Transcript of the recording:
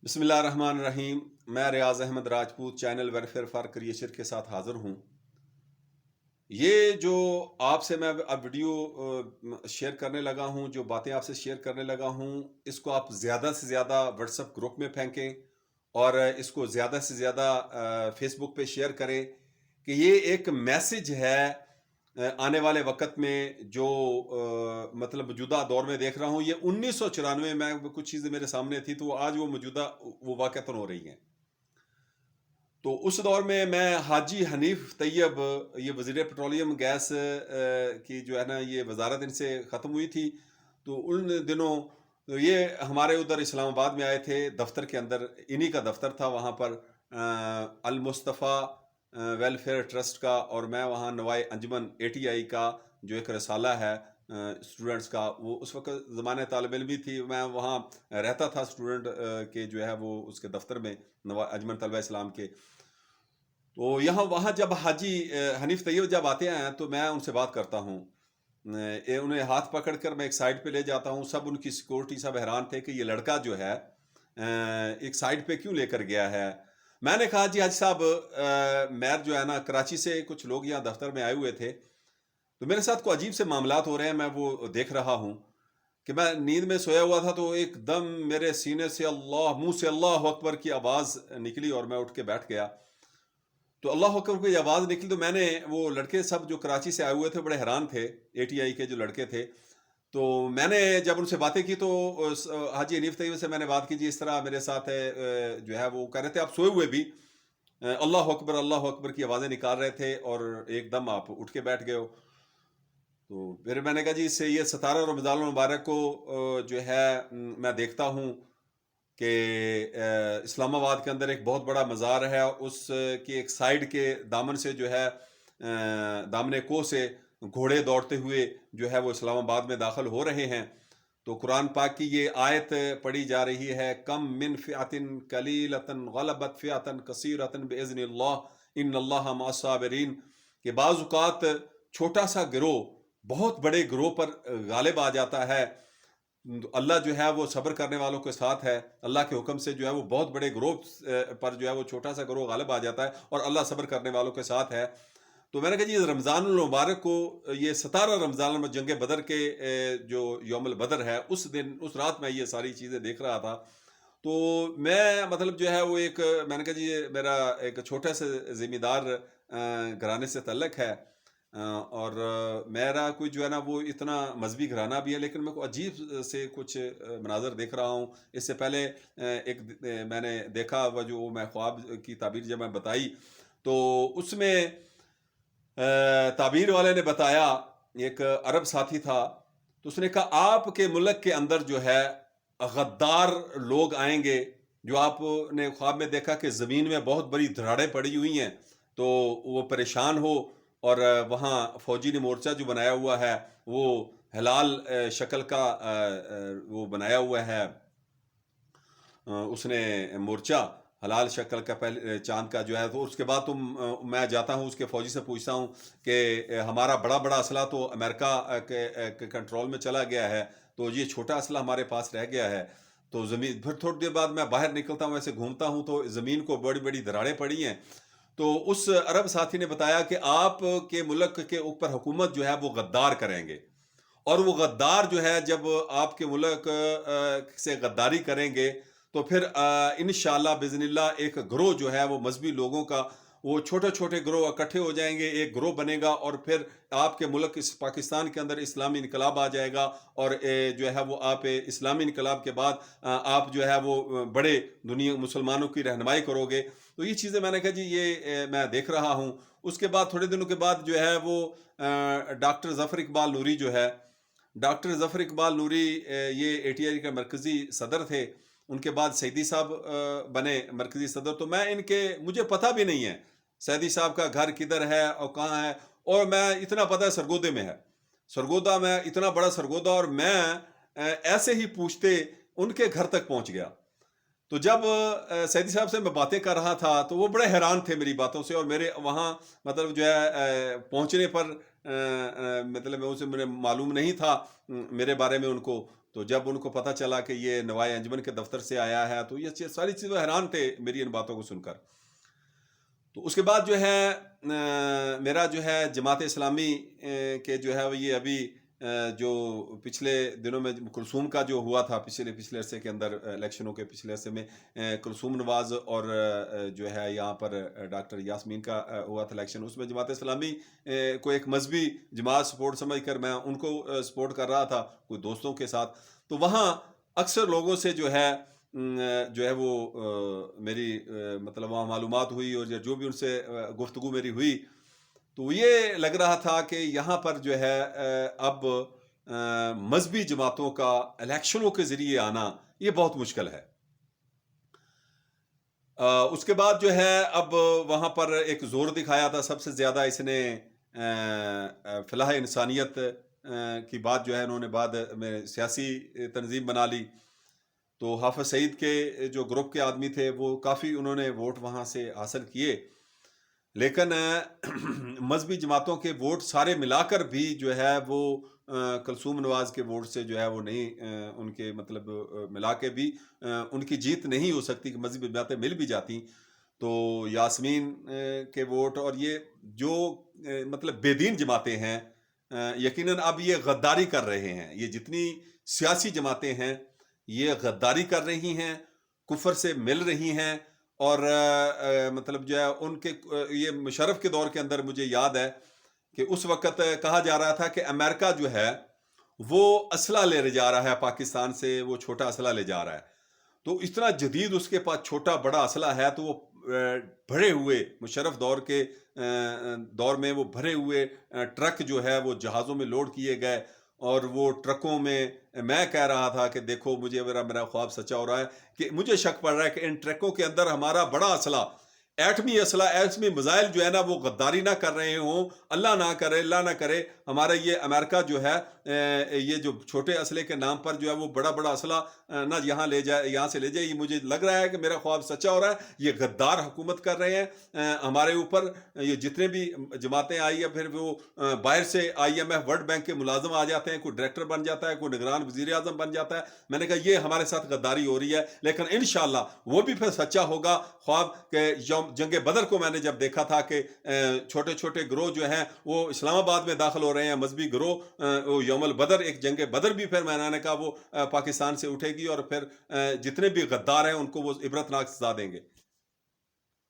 بسم اللہ الرحمن الرحیم۔ میں Riaz Ahmed Rajput channel welfare for crusher کے ساتھ حاضر ہوں۔ یہ جو آپ سے میں اب ویڈیو شیئر کرنے لگا ہوں، جو باتیں آپ سے شیئر کرنے لگا ہوں، اس کو آپ زیادہ سے زیادہ واٹس ایپ گروپ میں پھینکیں اور اس کو زیادہ سے زیادہ فیس بک پہ شیئر کریں کہ یہ ایک میسج ہے آنے والے وقت میں جو مطلب موجودہ دور میں دیکھ رہا ہوں۔ یہ 1994 میں کچھ چیزیں میرے سامنے تھی تو آج وہ موجودہ وہ واقعتاً ہو رہی ہیں۔ تو اس دور میں حاجی حنیف طیب، یہ وزیر پیٹرولیم گیس کی جو ہے نا یہ وزارت ان سے ختم ہوئی تھی، تو ان دنوں یہ ہمارے ادھر اسلام آباد میں آئے تھے دفتر کے اندر، انہی کا دفتر تھا وہاں پر المصطفیٰ ویلفیئر ٹرسٹ کا، اور میں وہاں نوائے انجمن ATI کا جو ایک رسالہ ہے اسٹوڈنٹس کا، وہ اس وقت زمانے طالب علم بھی تھی، میں وہاں رہتا تھا اسٹوڈنٹ کے جو ہے وہ اس کے دفتر میں نوائے انجمن طلبہ اسلام کے۔ تو وہاں جب حاجی حنیف طیب جب آتے ہیں تو میں ان سے بات کرتا ہوں، انہیں ہاتھ پکڑ کر میں ایک سائڈ پہ لے جاتا ہوں۔ سب ان کی سیکورٹی سب حیران تھے کہ یہ لڑکا جو ہے ایک سائڈ پہ کیوں لے کر گیا ہے۔ میں نے کہا جی حاجی صاحب، میر جو ہے نا کراچی سے کچھ لوگ یہاں دفتر میں آئے ہوئے تھے، تو میرے ساتھ کوئی عجیب سے معاملات ہو رہے ہیں، میں وہ دیکھ رہا ہوں کہ میں نیند میں سویا ہوا تھا، تو ایک دم میرے سینے سے منہ سے اللہ اکبر کی آواز نکلی اور میں اٹھ کے بیٹھ گیا۔ تو اللہ اکبر کی آواز نکلی تو میں نے وہ لڑکے سب جو کراچی سے آئے ہوئے تھے بڑے حیران تھے، ATI کے جو لڑکے تھے، تو میں نے جب ان سے باتیں کی تو حاجی حنیف طیب سے میں نے بات کی، جی اس طرح میرے ساتھ ہے، جو ہے وہ کہہ رہے تھے آپ سوئے ہوئے بھی اللہ اکبر کی آوازیں نکال رہے تھے اور ایک دم آپ اٹھ کے بیٹھ گئے ہو۔ تو پھر میں نے کہا جی اس سے یہ 17 رمضان المبارک کو جو ہے میں دیکھتا ہوں کہ اسلام آباد کے اندر ایک بہت بڑا مزار ہے، اس کی ایک سائیڈ کے دامن سے جو ہے دامن کوہ سے گھوڑے دوڑتے ہوئے جو ہے وہ اسلام آباد میں داخل ہو رہے ہیں۔ تو قرآن پاک کی یہ آیت پڑھی جا رہی ہے، کم من فئۃ قلیلۃ غلبت فئۃ کثیرۃ باذن اللہ ان اللہ مع الصابرین، کہ بعض اوقات چھوٹا سا گروہ بہت بڑے گروہ پر غالب آ جاتا ہے، اللہ جو ہے وہ صبر کرنے والوں کے ساتھ ہے۔ اللہ کے حکم سے جو ہے وہ بہت بڑے گروہ پر جو ہے وہ چھوٹا سا گروہ غالب آ جاتا ہے اور اللہ صبر کرنے والوں کے ساتھ ہے۔ تو میں نے کہا جی رمضان المبارک کو، یہ 17 رمضان جنگ بدر کے جو یوم البدر ہے، اس دن اس رات میں یہ ساری چیزیں دیکھ رہا تھا۔ تو میں مطلب جو ہے وہ میں نے کہا جی یہ میرا ایک چھوٹا سے ذمہ دار گھرانے سے تعلق ہے، اور میرا کوئی جو ہے نا وہ اتنا مذہبی گھرانہ بھی ہے، لیکن میں کو عجیب سے کچھ مناظر دیکھ رہا ہوں۔ اس سے پہلے ایک میں نے دیکھا وہ جو میں خواب کی تعبیر جب میں بتائی تو اس میں تعبیر والے نے بتایا، ایک عرب ساتھی تھا، تو اس نے کہا آپ کے ملک کے اندر جو ہے غدار لوگ آئیں گے، جو آپ نے خواب میں دیکھا کہ زمین میں بہت بڑی دھراڑیں پڑی ہوئی ہیں، تو وہ پریشان ہو، اور وہاں فوجی نے مورچہ جو بنایا ہوا ہے وہ ہلال شکل کا وہ بنایا ہوا ہے، اس نے مورچہ حلال شکل کا پہلے چاند کا جو ہے، تو اس کے بعد میں جاتا ہوں اس کے فوجی سے پوچھتا ہوں کہ ہمارا بڑا بڑا اسلحہ تو امریکہ کے کنٹرول میں چلا گیا ہے، تو یہ چھوٹا اسلحہ ہمارے پاس رہ گیا ہے۔ تو زمین پھر تھوڑی دیر بعد میں باہر نکلتا ہوں، ایسے گھومتا ہوں تو زمین کو بڑی بڑی دراڑیں پڑی ہیں۔ تو اس عرب ساتھی نے بتایا کہ آپ کے ملک کے اوپر حکومت جو ہے وہ غدار کریں گے، اور وہ غدار جو ہے جب آپ کے ملک سے غداری کریں گے تو پھر انشاءاللہ باذن اللہ ایک گروہ جو ہے وہ مذہبی لوگوں کا، وہ چھوٹے چھوٹے گروہ اکٹھے ہو جائیں گے، ایک گروہ بنے گا، اور پھر آپ کے ملک پاکستان کے اندر اسلامی انقلاب آ جائے گا، اور جو ہے وہ آپ اسلامی انقلاب کے بعد آپ جو ہے وہ بڑے دنیا مسلمانوں کی رہنمائی کرو گے۔ تو یہ چیزیں میں نے کہا جی یہ میں دیکھ رہا ہوں۔ اس کے بعد تھوڑے دنوں کے بعد جو ہے وہ ڈاکٹر ظفر اقبال نوری جو ہے، ڈاکٹر ظفر اقبال نوری یہ ATI کے مرکزی صدر تھے، ان کے بعد سیدی صاحب بنے مرکزی صدر۔ تو میں مجھے پتہ بھی نہیں ہے سیدی صاحب کا گھر کدھر ہے اور کہاں ہے، اور میں اتنا پتہ ہے سرگودے میں ہے، سرگودا میں اتنا بڑا سرگودا، اور میں ایسے ہی پوچھتے ان کے گھر تک پہنچ گیا۔ تو جب سیدی صاحب سے میں باتیں کر رہا تھا تو وہ بڑے حیران تھے میری باتوں سے، اور میرے وہاں مطلب جو ہے پہنچنے پر مطلب مجھے معلوم نہیں تھا میرے بارے میں ان کو، تو جب ان کو پتہ چلا کہ یہ نوائے انجمن کے دفتر سے آیا ہے تو یہ ساری چیزیں حیران تھے میری ان باتوں کو سن کر. تو اس کے بعد جو ہے میرا جو ہے جماعت اسلامی کے جو ہے یہ ابھی جو پچھلے دنوں میں کلثوم کا جو ہوا تھا پچھلے عرصے کے اندر الیکشنوں کے پچھلے عرصے میں کلثوم نواز اور جو ہے یہاں پر ڈاکٹر یاسمین کا ہوا تھا الیکشن. اس میں جماعت اسلامی کو ایک مذہبی جماعت سپورٹ سمجھ کر میں ان کو سپورٹ کر رہا تھا کوئی دوستوں کے ساتھ. تو وہاں اکثر لوگوں سے جو ہے وہ میری مطلب وہاں معلومات ہوئی اور جو بھی ان سے گفتگو میری ہوئی تو یہ لگ رہا تھا کہ یہاں پر جو ہے اب مذہبی جماعتوں کا الیکشنوں کے ذریعے آنا یہ بہت مشکل ہے. اس کے بعد جو ہے اب وہاں پر ایک زور دکھایا تھا سب سے زیادہ اس نے فلاح انسانیت کی بات جو ہے انہوں نے بعد میں سیاسی تنظیم بنا لی. تو حافظ سعید کے جو گروپ کے آدمی تھے وہ کافی انہوں نے ووٹ وہاں سے حاصل کیے لیکن مذہبی جماعتوں کے ووٹ سارے ملا کر بھی جو ہے وہ کلثوم نواز کے ووٹ سے جو ہے وہ نہیں ان کے مطلب ملا کے بھی ان کی جیت نہیں ہو سکتی کہ مذہبی جماعتیں مل بھی جاتی. تو یاسمین کے ووٹ اور یہ جو مطلب بے دین جماعتیں ہیں یقیناً اب یہ غداری کر رہے ہیں. یہ جتنی سیاسی جماعتیں ہیں یہ غداری کر رہی ہیں کفر سے مل رہی ہیں اور مطلب جو ہے ان کے یہ مشرف کے دور کے اندر مجھے یاد ہے کہ اس وقت کہا جا رہا تھا کہ امریکہ جو ہے وہ اسلحہ لے جا رہا ہے پاکستان سے وہ چھوٹا اسلحہ لے جا رہا ہے. تو اتنا جدید اس کے پاس چھوٹا بڑا اسلحہ ہے تو وہ بھرے ہوئے مشرف دور کے دور میں وہ بھرے ہوئے ٹرک جو ہے وہ جہازوں میں لوڈ کیے گئے اور وہ ٹرکوں میں کہہ رہا تھا کہ دیکھو مجھے میرا خواب سچا ہو رہا ہے کہ مجھے شک پڑ رہا ہے کہ ان ٹرکوں کے اندر ہمارا بڑا اسلحہ ایٹمی اسلحہ ایٹمی میزائل جو ہے نا وہ غداری نہ کر رہے ہوں. اللہ نہ کرے ہمارا یہ امریکہ جو ہے یہ جو چھوٹے اسلحے کے نام پر جو ہے وہ بڑا اسلحہ نہ یہاں سے لے جائے. یہ مجھے لگ رہا ہے کہ میرا خواب سچا ہو رہا ہے. یہ غدار حکومت کر رہے ہیں ہمارے اوپر. یہ جتنے بھی جماعتیں آئی ہیں پھر وہ باہر سے IMF ورلڈ بینک کے ملازم آ جاتے ہیں کوئی ڈائریکٹر بن جاتا ہے کوئی نگران وزیر اعظم بن جاتا ہے. میں نے کہا یہ ہمارے ساتھ غداری ہو رہی ہے لیکن انشاءاللہ وہ بھی پھر سچا ہوگا خواب کہ جنگ بدر کو میں نے جب دیکھا تھا کہ چھوٹے چھوٹے گروہ جو ہیں وہ اسلام آباد میں داخل ہو رہے ہیں مذہبی گروہ یوم البدر ایک جنگ بدر بھی پھر میں نے کہا وہ پاکستان سے اٹھے گی اور پھر جتنے بھی غدار ہیں ان کو وہ عبرتناک سزا دیں گے.